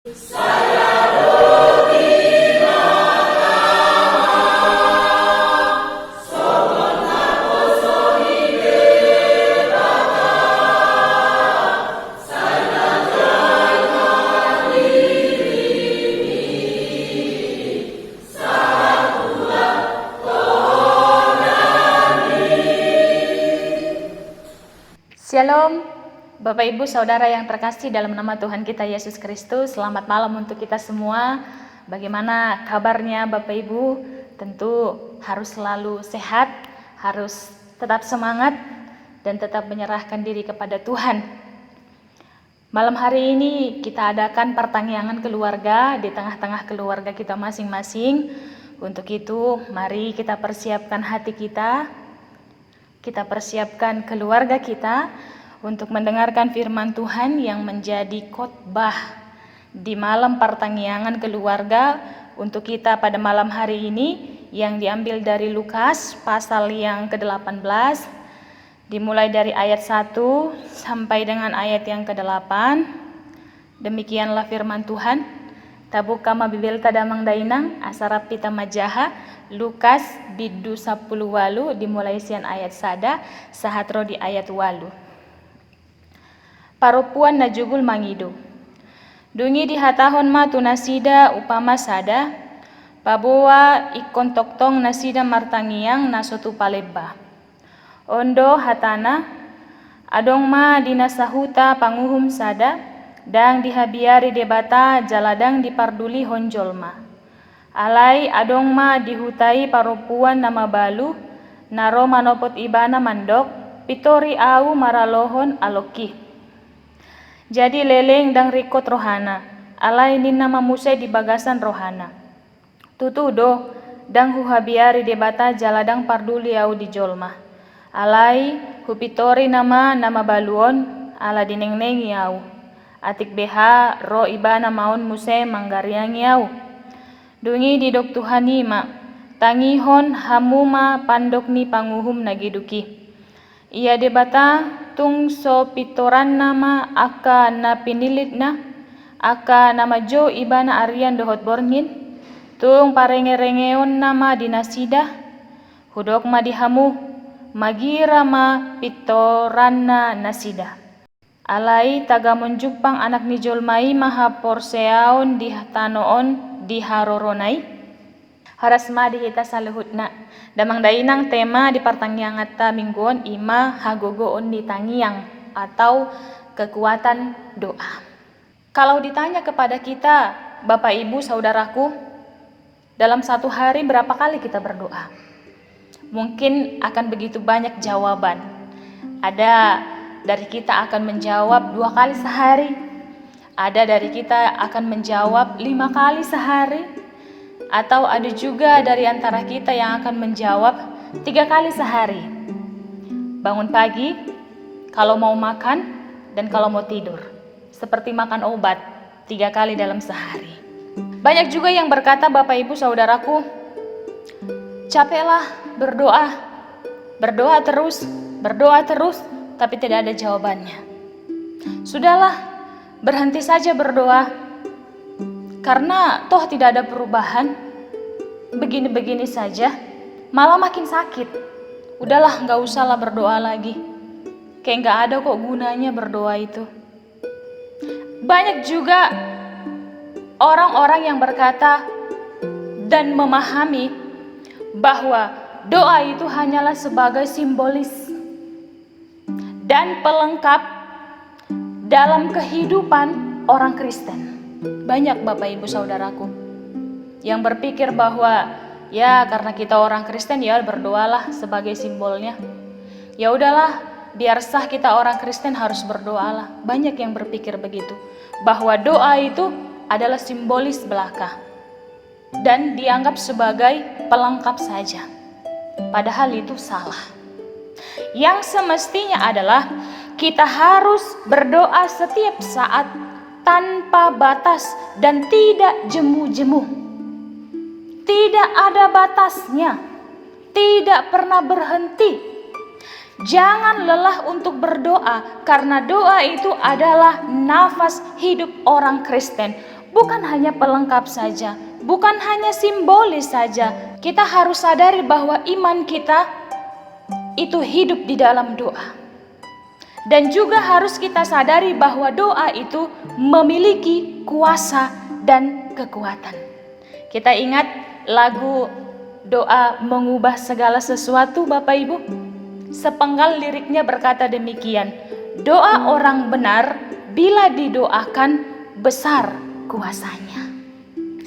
Shalom, Bapak Ibu Saudara yang terkasih dalam nama Tuhan kita Yesus Kristus. Selamat malam untuk kita semua. Bagaimana kabarnya Bapak Ibu? Tentu harus selalu sehat, harus tetap semangat dan tetap menyerahkan diri kepada Tuhan. Malam hari ini kita adakan pertanyaan keluarga di tengah-tengah keluarga kita masing-masing. Untuk itu, mari kita persiapkan hati kita. Kita persiapkan keluarga kita untuk mendengarkan firman Tuhan yang menjadi khotbah di malam pertanyaan keluarga untuk kita pada malam hari ini yang diambil dari Lukas pasal yang ke-18 dimulai dari ayat 1 sampai dengan ayat yang ke-8. Demikianlah firman Tuhan. Tabuka mabibel tadamang dainang asara pita majaha Lukas bidu 10 walu dimulai sian ayat sada sahatro di ayat walu. Parupuan najugul mangido. Dungi dihatahon ma tunasida upama sada paboa ikon toktong nasida martangiang nasotu paleba. Ondo hatana adong ma dinasahuta panguhum sada dang dihabiari debata jaladang diparduli honjolma. Alai adong ma dihutai parupuan nama balu naro manopot ibana mandok pitori au maralohon aloki. Jadi leleng dang rikot rohana alai nina mamusai di bagasan rohana. Tutudo dang huhabiari debata jaladang parduli au di jolma. Alai hupitori nama baluon ala dinengnengi au. Atik beha ro ibana maun muse manggariangi au. Dungi didok Tuhani ma tangihon hamuma pandok ni panguhum nagiduki. Ia debata tung so pitoran nama aka na pinilit na aka nama jo ibana arian dohot borngin tung parenge-rengeon nama dinasida hudok ma dihamu magira ma pitoran na nasida. Alai tagamon jupang anak ni jolmai maha porseaon di tanoon di haroronai harasma di hita saluhutna damang dainang tema di pertanyaan ta mingguan ima hagogoon di tangiang atau kekuatan doa. Kalau ditanya kepada kita Bapak Ibu Saudaraku, dalam satu hari berapa kali kita berdoa? Mungkin akan begitu banyak jawaban. Ada dari kita akan menjawab 2 kali sehari. Ada dari kita akan menjawab 5 kali sehari. Atau ada juga dari antara kita yang akan menjawab 3 kali sehari. Bangun pagi, kalau mau makan, dan kalau mau tidur. Seperti makan obat 3 kali dalam sehari. Banyak juga yang berkata Bapak Ibu Saudaraku, capeklah berdoa. Berdoa terus, tapi tidak ada jawabannya. Sudahlah, berhenti saja berdoa, karena toh tidak ada perubahan. Begini-begini saja, malah makin sakit. Udahlah, gak usahlah berdoa lagi. Kayak gak ada kok gunanya berdoa itu. Banyak juga orang-orang yang berkata dan memahami bahwa doa itu hanyalah sebagai simbolis dan pelengkap dalam kehidupan orang Kristen. Banyak Bapak Ibu Saudaraku yang berpikir bahwa ya karena kita orang Kristen ya berdoalah sebagai simbolnya. Ya udahlah, biar sah kita orang Kristen harus berdoalah. Banyak yang berpikir begitu, bahwa doa itu adalah simbolis belaka dan dianggap sebagai pelengkap saja. Padahal itu salah. Yang semestinya adalah kita harus berdoa setiap saat tanpa batas dan tidak jemu-jemu. Tidak ada batasnya, tidak pernah berhenti. Jangan lelah untuk berdoa, karena doa itu adalah nafas hidup orang Kristen bukan hanya pelengkap saja, bukan hanya simbolis saja. Kita harus sadari bahwa iman kita itu hidup di dalam doa. Dan juga harus kita sadari bahwa doa itu memiliki kuasa dan kekuatan. Kita ingat lagu doa mengubah segala sesuatu, Bapak Ibu? Sepenggal liriknya berkata demikian, doa orang benar bila didoakan besar kuasanya.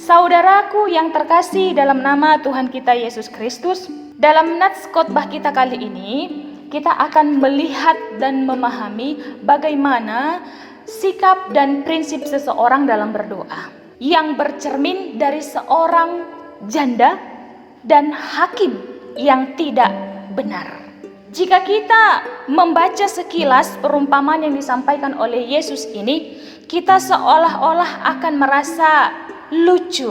Saudaraku yang terkasih dalam nama Tuhan kita Yesus Kristus, dalam nats khotbah kita kali ini, kita akan melihat dan memahami bagaimana sikap dan prinsip seseorang dalam berdoa yang bercermin dari seorang janda dan hakim yang tidak benar. Jika kita membaca sekilas perumpamaan yang disampaikan oleh Yesus ini, kita seolah-olah akan merasa lucu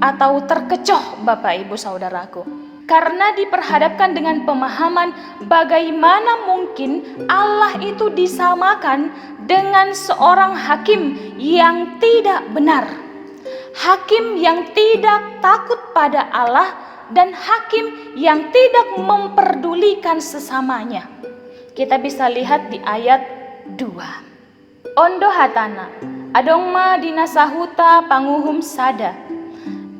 atau terkecoh, Bapak Ibu Saudaraku. Karena diperhadapkan dengan pemahaman bagaimana mungkin Allah itu disamakan dengan seorang hakim yang tidak benar. Hakim yang tidak takut pada Allah dan hakim yang tidak memperdulikan sesamanya. Kita bisa lihat di ayat 2. Ondo hatana, adongma dinasahuta panguhum sada,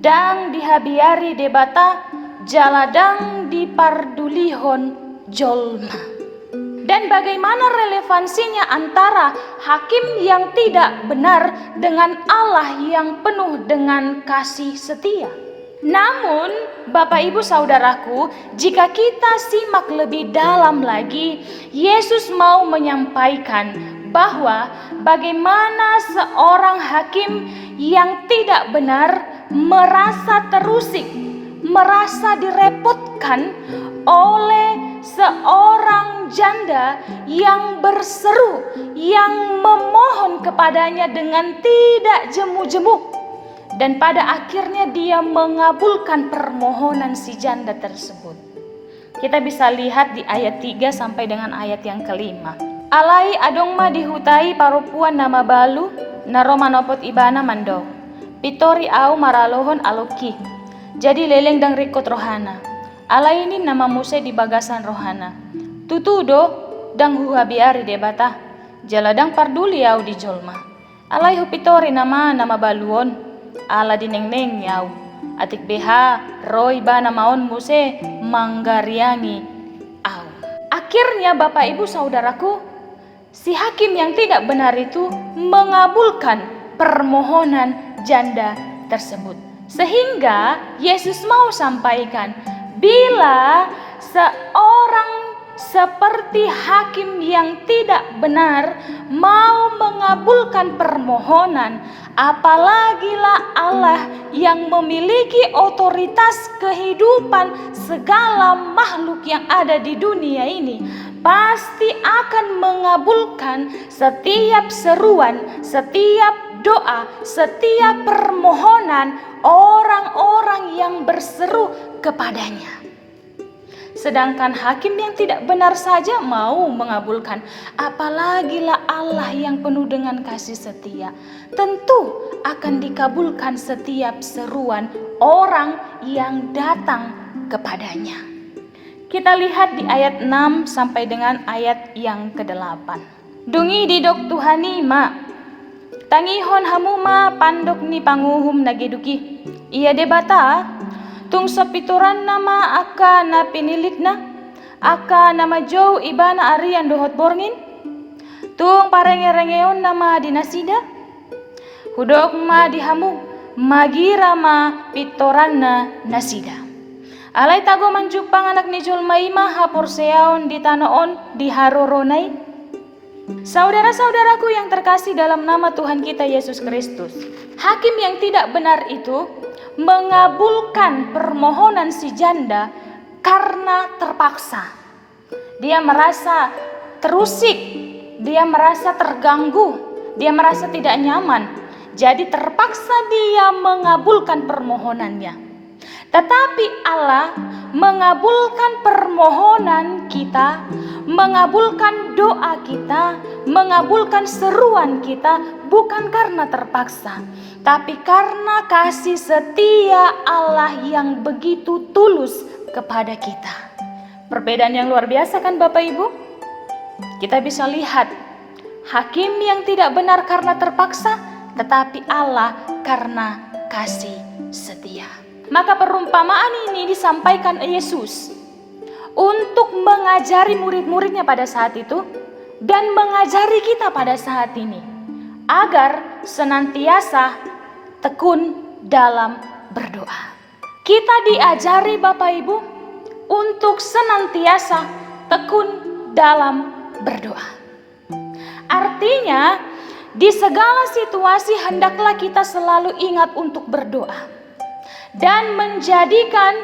dang dihabiari debata, jaladang dipardulihon jolma. Dan bagaimana relevansinya antara hakim yang tidak benar dengan Allah yang penuh dengan kasih setia. Namun, Bapak Ibu Saudaraku, jika kita simak lebih dalam lagi, Yesus mau menyampaikan bahwa bagaimana seorang hakim yang tidak benar merasa terusik, merasa direpotkan oleh seorang janda yang berseru, yang memohon kepadanya dengan tidak jemu-jemu. Dan pada akhirnya dia mengabulkan permohonan si janda tersebut. Kita bisa lihat di ayat 3 sampai dengan ayat yang kelima. Alai adongma dihutai parupuan nama balu, naromanopot ibana mando. Pitori au maralohon aloki. Jadi leleng dang rikot rohana. Ala ini nama Muse di bagasan rohana. Tutudo dang huhabiari debata. Jaladang parduli au di jolma. Alai hupitori nama baluon. Ala dineng-neng yau. Atik beha roy bana maon Muse manggariangi au. Akhirnya Bapak Ibu Saudaraku, si hakim yang tidak benar itu mengabulkan permohonan janda tersebut. Sehingga Yesus mau sampaikan, bila seorang seperti hakim yang tidak benar mau mengabulkan permohonan, apalagilah Allah yang memiliki otoritas kehidupan segala makhluk yang ada di dunia ini, pasti akan mengabulkan setiap seruan, setiap doa, setiap permohonan orang-orang yang berseru kepadanya. Sedangkan hakim yang tidak benar saja mau mengabulkan, apalagilah Allah yang penuh dengan kasih setia, tentu akan dikabulkan setiap seruan orang yang datang kepadanya. Kita lihat di ayat 6 sampai dengan ayat yang ke-8. Dungi didok Tuhani ma, tangihon hamuma pandok ni panguhum nageduki. Ia debata, tung sapituran nama aka na pinilitna, aka nama jauh ibana arian dohot borngin, tung parenge-rengeon nama dinasida, hudok ma dihamu, magira ma pitoranna nasida. Alay tago manjupang anak ni Julmaima hapor seaon di tanoon di haroronay. Saudara-saudaraku yang terkasih dalam nama Tuhan kita Yesus Kristus, hakim yang tidak benar itu mengabulkan permohonan si janda karena terpaksa. Dia merasa terusik, dia merasa terganggu, dia merasa tidak nyaman. Jadi terpaksa dia mengabulkan permohonannya. Tetapi Allah mengabulkan permohonan kita, mengabulkan doa kita, mengabulkan seruan kita bukan karena terpaksa. tapi karena kasih setia Allah yang begitu tulus kepada kita. Perbedaan yang luar biasa kan Bapak Ibu? Kita bisa lihat hakim yang tidak benar karena terpaksa, tetapi Allah karena kasih setia. Maka perumpamaan ini disampaikan Yesus untuk mengajari murid-muridnya pada saat itu dan mengajari kita pada saat ini agar senantiasa tekun dalam berdoa. Kita diajari Bapak Ibu untuk senantiasa tekun dalam berdoa. Artinya di segala situasi hendaklah kita selalu ingat untuk berdoa dan menjadikan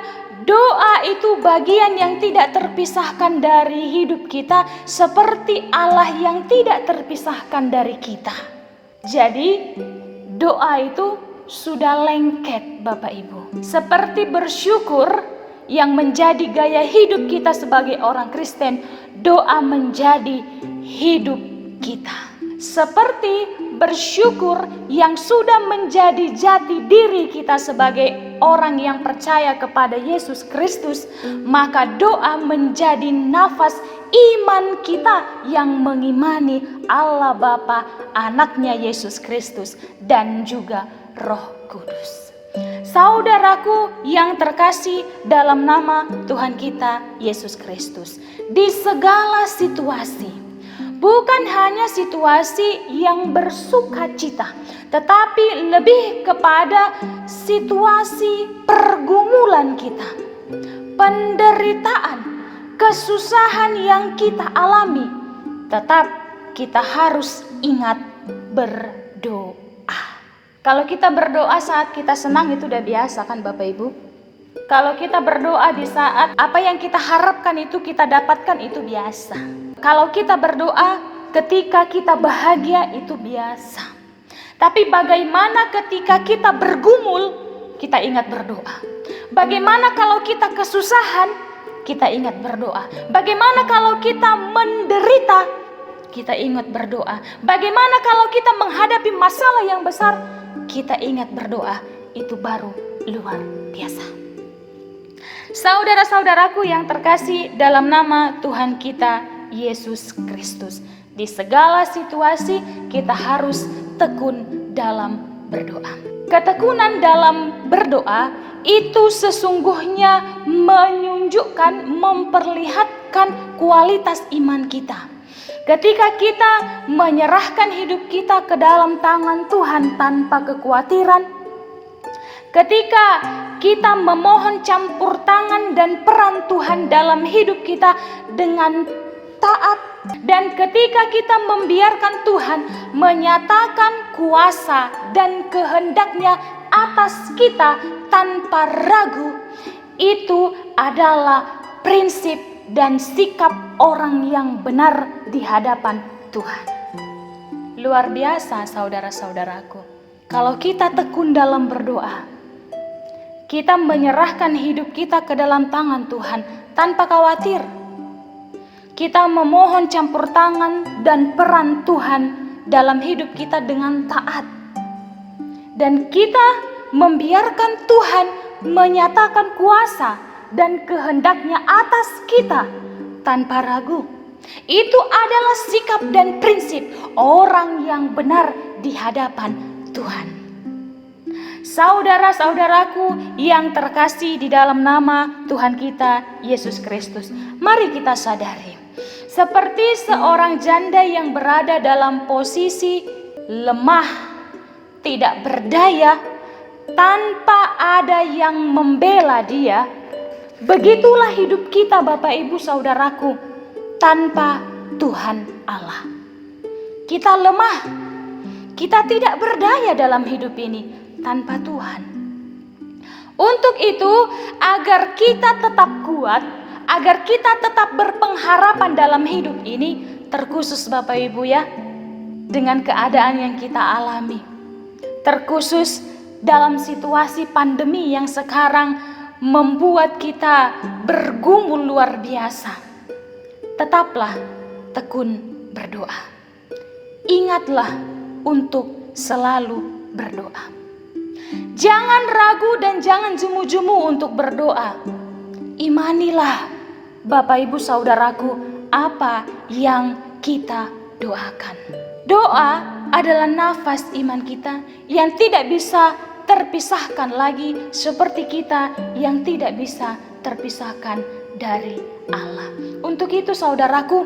doa itu bagian yang tidak terpisahkan dari hidup kita, seperti Allah yang tidak terpisahkan dari kita. Jadi doa itu sudah lengket Bapak Ibu. Seperti bersyukur yang menjadi gaya hidup kita sebagai orang Kristen, doa menjadi hidup kita. Seperti bersyukur yang sudah menjadi jati diri kita sebagai orang yang percaya kepada Yesus Kristus, maka doa menjadi nafas iman kita yang mengimani Allah Bapa, anaknya Yesus Kristus, dan juga Roh Kudus. Saudaraku yang terkasih dalam nama Tuhan kita Yesus Kristus, di segala situasi, bukan hanya situasi yang bersuka cita, tetapi lebih kepada situasi pergumulan kita, penderitaan, kesusahan yang kita alami, tetap kita harus ingat berdoa. Kalau kita berdoa saat kita senang itu udah biasa kan Bapak Ibu? Kalau kita berdoa di saat apa yang kita harapkan itu kita dapatkan itu biasa. Kalau kita berdoa ketika kita bahagia itu biasa. Tapi bagaimana ketika kita bergumul, kita ingat berdoa. Bagaimana kalau kita kesusahan, kita ingat berdoa. Bagaimana kalau kita menderita, kita ingat berdoa. Bagaimana kalau kita menghadapi masalah yang besar, kita ingat berdoa. Itu baru luar biasa. Saudara-saudaraku yang terkasih dalam nama Tuhan kita Yesus Kristus, di segala situasi kita harus tekun dalam berdoa. Ketekunan dalam berdoa itu sesungguhnya menunjukkan, memperlihatkan kualitas iman kita. Ketika kita menyerahkan hidup kita ke dalam tangan Tuhan tanpa kekhawatiran, ketika kita memohon campur tangan dan peran Tuhan dalam hidup kita dengan taat, dan ketika kita membiarkan Tuhan menyatakan kuasa dan kehendaknya atas kita tanpa ragu, itu adalah prinsip dan sikap orang yang benar di hadapan Tuhan. Luar biasa saudara-saudaraku. Kalau kita tekun dalam berdoa, kita menyerahkan hidup kita ke dalam tangan Tuhan tanpa khawatir. Kita memohon campur tangan dan peran Tuhan dalam hidup kita dengan taat. Dan kita membiarkan Tuhan menyatakan kuasa dan kehendaknya atas kita tanpa ragu. Itu adalah sikap dan prinsip orang yang benar di hadapan Tuhan. Saudara-saudaraku yang terkasih di dalam nama Tuhan kita Yesus Kristus, mari kita sadari, seperti seorang janda yang berada dalam posisi lemah, tidak berdaya, tanpa ada yang membela dia, begitulah hidup kita Bapak Ibu Saudaraku tanpa Tuhan Allah. Kita lemah, kita tidak berdaya dalam hidup ini tanpa Tuhan. Untuk itu, agar kita tetap kuat, agar kita tetap berpengharapan dalam hidup ini, terkhusus Bapak Ibu ya, dengan keadaan yang kita alami, terkhusus dalam situasi pandemi yang sekarang membuat kita bergumul luar biasa. Tetaplah tekun berdoa. Ingatlah untuk selalu berdoa. Jangan ragu dan jangan jemu-jemu untuk berdoa. Imanilah Bapak Ibu Saudaraku apa yang kita doakan. Doa adalah nafas iman kita yang tidak bisa terpisahkan lagi, seperti kita yang tidak bisa terpisahkan dari Allah. Untuk itu saudaraku,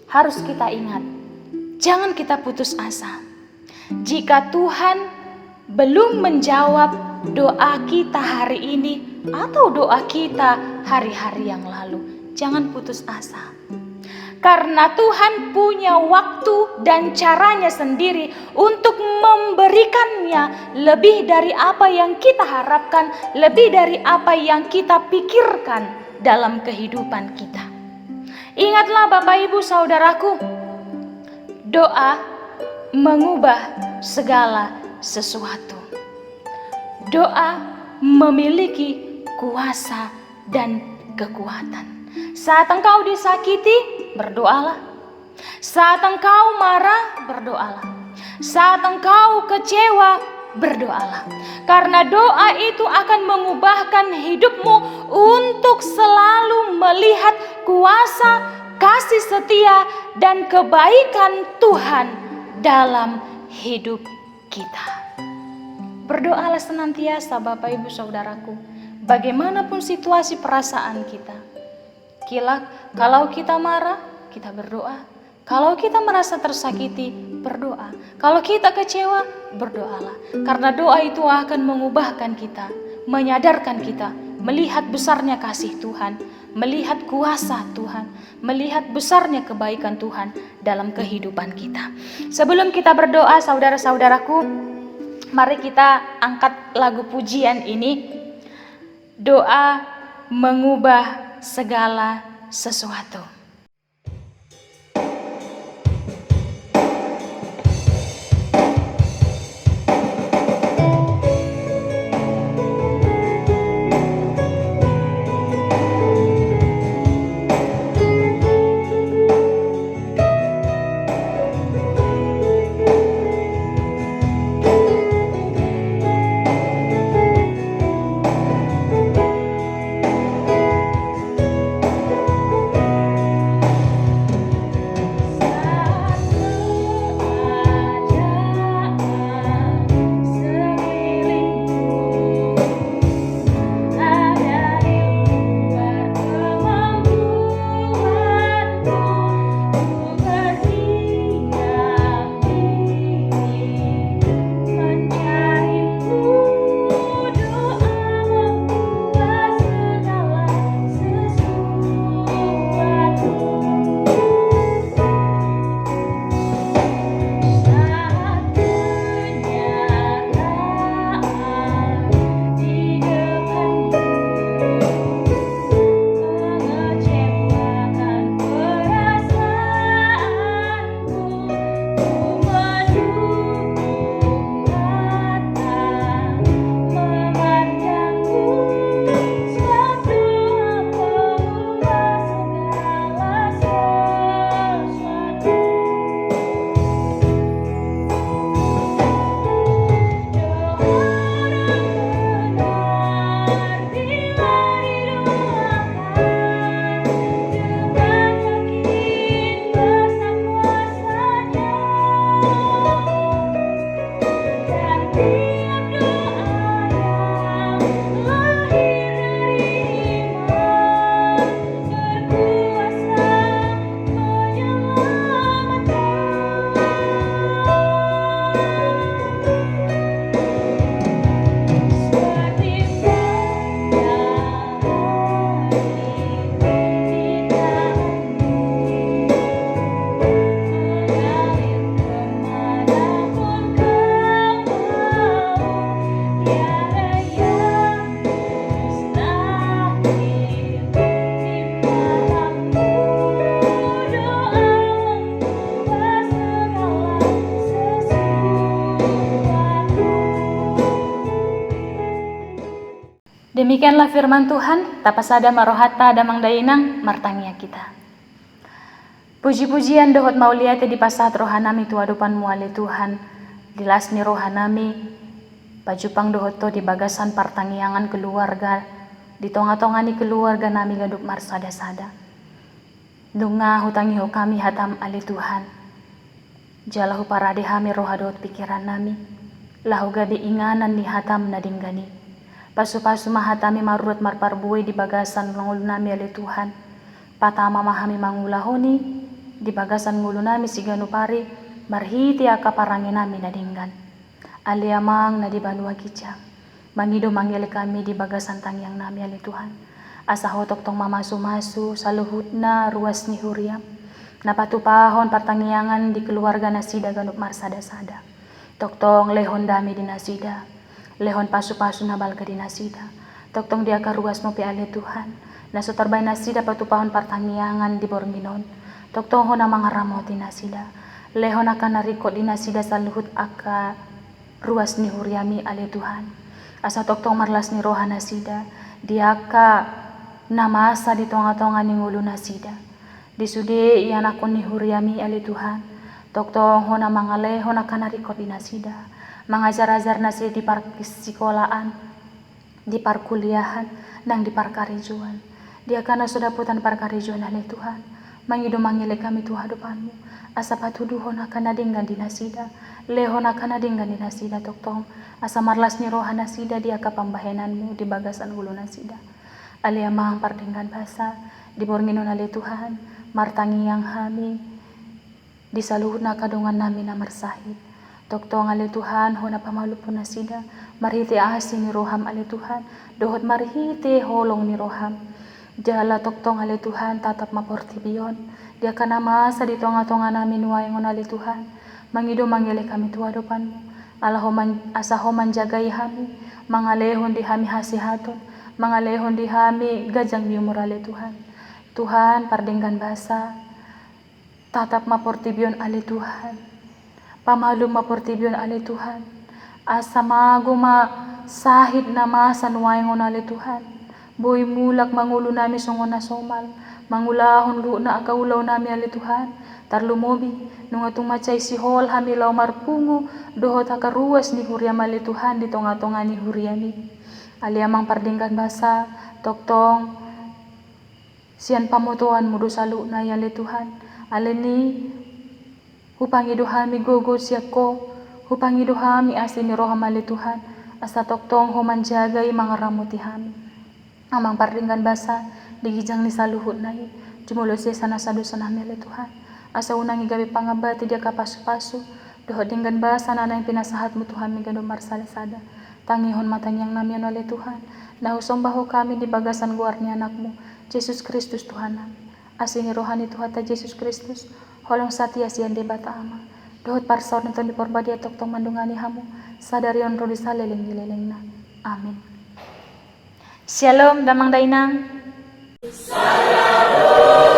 harus kita ingat, jangan kita putus asa. Jika Tuhan belum menjawab doa kita hari ini atau doa kita hari-hari yang lalu, jangan putus asa. Karena Tuhan punya waktu dan caranya sendiri untuk memberikannya lebih dari apa yang kita harapkan, lebih dari apa yang kita pikirkan dalam kehidupan kita. Ingatlah Bapak Ibu Saudaraku, doa mengubah segala sesuatu. Doa memiliki kuasa dan kekuatan. Saat engkau disakiti, berdoalah. Saat engkau marah, berdoalah. Saat engkau kecewa, berdoalah. Karena doa itu akan mengubahkan hidupmu untuk selalu melihat kuasa, kasih setia, dan kebaikan Tuhan dalam hidup kita. Berdoalah senantiasa Bapak Ibu Saudaraku, bagaimanapun situasi perasaan kita. Kalau kita marah, kita berdoa. Kalau kita merasa tersakiti, berdoa. Kalau kita kecewa, berdoalah. Karena doa itu akan mengubahkan kita, menyadarkan kita, melihat besarnya kasih Tuhan, melihat kuasa Tuhan, melihat besarnya kebaikan Tuhan dalam kehidupan kita. Sebelum kita berdoa, saudara-saudaraku, mari kita angkat lagu pujian ini. Doa mengubah segala sesuatu. Demikianlah firman Tuhan, tapasada marohata damang dainang martangia kita. Puji-pujian dohot mauliate di pasat rohanami tuadupan muale Tuhan, dilasni rohanami, Pajupang dohot to di bagasan pertanggiangan keluarga, di tonga-tongani keluarga nami gadup marsada-sada. Dunga hutangi ho kami hatam ali Tuhan. Jalahu parade hami rohadot pikiran nami. Lahu gabi inganan ni hatam nadinggani. Pasu-pasu mahatami marurut marparbui di bagasan ngulu nami ali Tuhan. Patama mahami mangulahoni di bagasan ngulu nami siganu pari marhiti aka parangi nami nadinggan. Ali amang na di banua kicang. Mangido manggil kami di bagasan tangyang nami ali Tuhan. Asa hotok tong mamasu-masu saluhutna ruas ni huriam. Napatupahon pertanggiangan di keluarga nasida ganup marsada-sada. Toktong lehon dami di nasida. Lehon pasu-pasu nabalga di nasida. Toktong diaka ruas mo pi ali Tuhan. Naso terbay nasida patupahon pertanggiangan di Borminon. Toktong hona mangaramoti nasida. Lehon akan narikot di nasida saluhut aka ruas ni huriami ali Tuhan. Asa toktong marlas ni roha nasida. Diaka namasa di tonga-tonga ni ngulu nasida. Disude iyan ako ni huriami ali Tuhan. Toktong hona mangale hona kanarikot di nasida. Mengajar-ajar nasida di parkisikolaan, di parkuliahan, dan di parkarijuan. Diaka na sudah putan parkarijuan ali Tuhan. Mangido mangile kami Tuhan depanmu. Asa patuduh hona kanadinggan di nasida. Lehon akan adinggan di nasida toktong. Asa marlas ni roha nasida di aka pambahenanmu di bagasan ulu nasida. Ali amang pardinggan basa di bornginon ali Tuhan. Martangi yang hami di saluhna kadungan nami na marsahid. Toktong ali Tuhan hona pamalupun nasida. Marhiti ahasi ni roham ali Tuhan. Dohot marhiti holong ni roham. Jala toktong ali Tuhan tatap maportibion. Dia kana masa di tonga-tonga nami nuayangon ali Tuhan. Mangido manggile kami Tuhan depanmu. Asaho manjagai hami. Mangalehon di hami hasihaton. Mangalehon di hami gajang di umur ali Tuhan. Tuhan pardinggan basa. Tatap maportibion ali Tuhan. Pamalum maportibion ali Tuhan. Asa maguma sahid na masa nuayangon ali Tuhan. Boy mulak mangulo nami songon na somal. Mangulahon lu na akaulaw nami ali Tuhan. Tarlumobi nung atong macay si hol hamilaw marpungo dohot hakaruas ni huriam ali Tuhan di tonga-tonga ni huriami. Ali amang pardinggan basa toktong sian pamotoan mudo salu na ali Tuhan. Ali ni hupangido hami gogo siako hupangido hami asin ni roham ali Tuhan. Asa toktong humanjagay mga ramuti hami. Amang pardinggan basa digijang ni saluhut na jumulo siya sana sadusan hami ali Tuhan. Asa unang igabi pangabati dia kapasu-pasu. Dohot dinggan basa na yung pinasahat mo Tuhan migado marsalasada. Tangihon matangyang namin oleh Tuhan. Nahusombaho kami di bagasan guar ni anakmu. Jesus Kristus Tuhan namin. Asini rohani Tuhan ta Jesus Kristus. Holong satya siyan di bata ama. Dohot parsaw nito di porbadia toktong mandungani hamu. Sadarion rodi saleleng-leleng na. Amin. Shalom damang dainang. Salam.